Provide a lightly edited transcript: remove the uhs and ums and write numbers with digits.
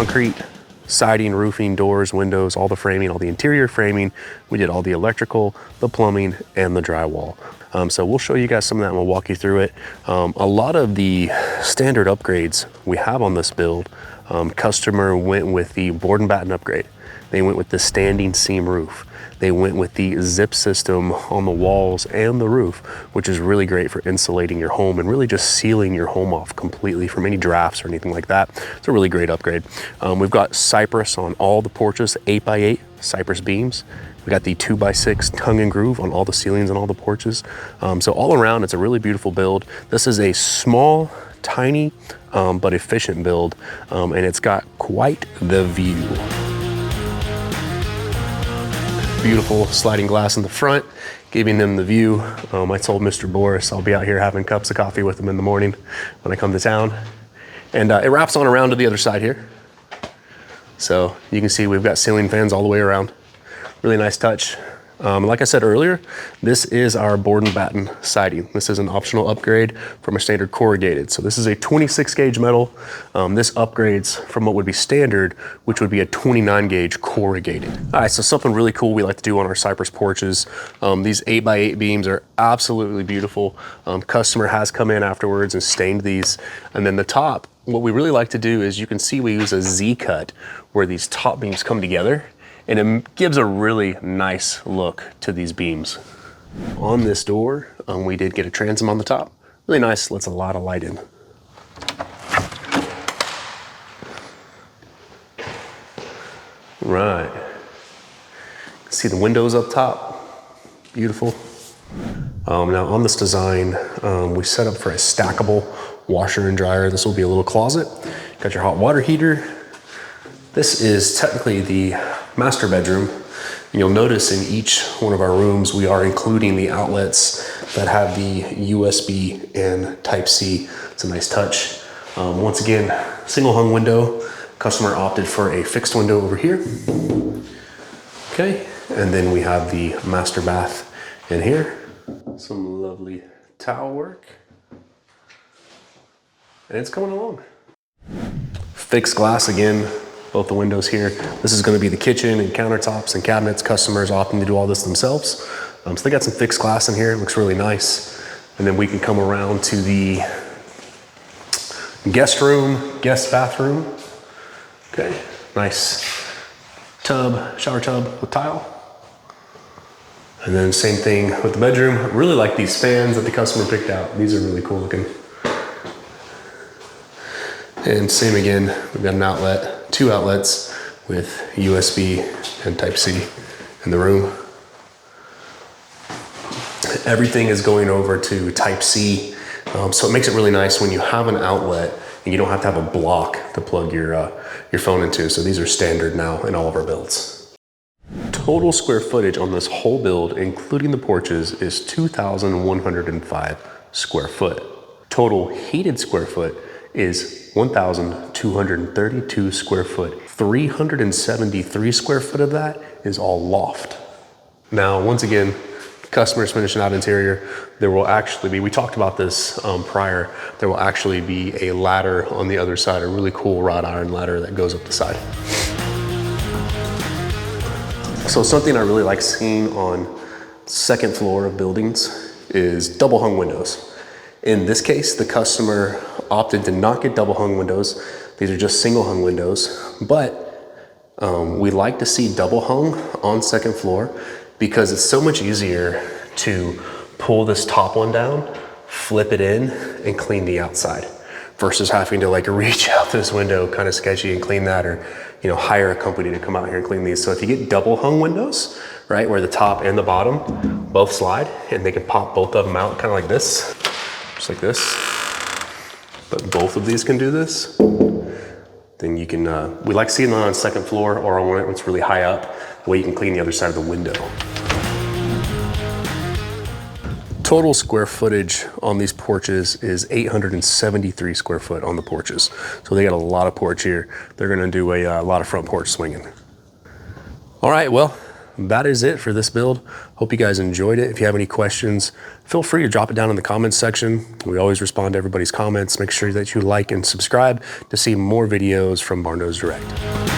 concrete, siding, roofing, doors, windows, all the framing, all the interior framing. We did all the electrical, the plumbing, and the drywall. So we'll show you guys some of that and we'll walk you through it. A lot of the standard upgrades we have on this build, customer went with the board and batten upgrade. They went with the standing seam roof. They went with the zip system on the walls and the roof, which is really great for insulating your home and really just sealing your home off completely from any drafts or anything like that. It's a really great upgrade. We've got cypress on all the porches, 8x8 cypress beams. We got the 2x6 tongue and groove on all the ceilings and all the porches. So all around, it's a really beautiful build. This is a small, tiny, but efficient build, and it's got quite the view. Beautiful sliding glass in the front, giving them the view. I told Mr. Boris I'll be out here having cups of coffee with him in the morning when I come to town. And it wraps on around to the other side here. So you can see we've got ceiling fans all the way around. Really nice touch. Like I said earlier, this is our board and batten siding. This is an optional upgrade from a standard corrugated. So this is a 26 gauge metal. This upgrades from what would be standard, which would be a 29 gauge corrugated. All right, so something really cool we like to do on our cypress porches. These 8x8 beams are absolutely beautiful. Customer has come in afterwards and stained these. And then the top, what we really like to do is you can see we use a Z cut where these top beams come together. And it gives a really nice look to these beams. On this door, we did get a transom on the top. Really nice, lets a lot of light in. Right. See the windows up top, beautiful. Now on this design, we set up for a stackable washer and dryer. This will be a little closet. Got your hot water heater. This is technically the master bedroom. You'll notice in each one of our rooms, we are including the outlets that have the USB and Type-C. It's a nice touch. Once again, single hung window. Customer opted for a fixed window over here. Okay, and then we have the master bath in here. Some lovely towel work. And it's coming along. Fixed glass again. Both the windows here. This is going to be the kitchen and countertops and cabinets. Customers opting to do all this themselves. So they got some fixed glass in here. It looks really nice. And then we can come around to the guest room, guest bathroom. Okay, nice tub, shower tub with tile. And then same thing with the bedroom. I really like these fans that the customer picked out. These are really cool looking. And same again, we've got an outlet, 2 outlets with USB and Type-C in the room. Everything is going over to Type-C, so it makes it really nice when you have an outlet and you don't have to have a block to plug your phone into. So these are standard now in all of our builds. Total square footage on this whole build, including the porches, is 2,105 square foot. Total heated square foot is 1,232 square foot. 373 square foot of that is all loft. Now, once again, customers finishing out interior, there will actually be, we talked about this prior, there will actually be a ladder on the other side, a really cool wrought iron ladder that goes up the side. So something I really like seeing on second floor of buildings is double hung windows. In this case, the customer opted to not get double hung windows. These are just single hung windows, but we like to see double hung on second floor because it's so much easier to pull this top one down, flip it in, and clean the outside versus having to like reach out this window, kind of sketchy, and clean that, or hire a company to come out here and clean these. So if you get double hung windows, right, where the top and the bottom both slide, and they can pop both of them out kind of like this, just like this, but both of these can do this, then you can, we like seeing them on second floor or on one that's really high up, where you can clean the other side of the window. Total square footage on these porches is 873 square foot on the porches. So they got a lot of porch here. They're gonna do a lot of front porch swinging. All right, well, that is it for this build. Hope you guys enjoyed it. If you have any questions, feel free to drop it down in the comments section. We always respond to everybody's comments. Make sure that you like and subscribe to see more videos from Barndos Direct.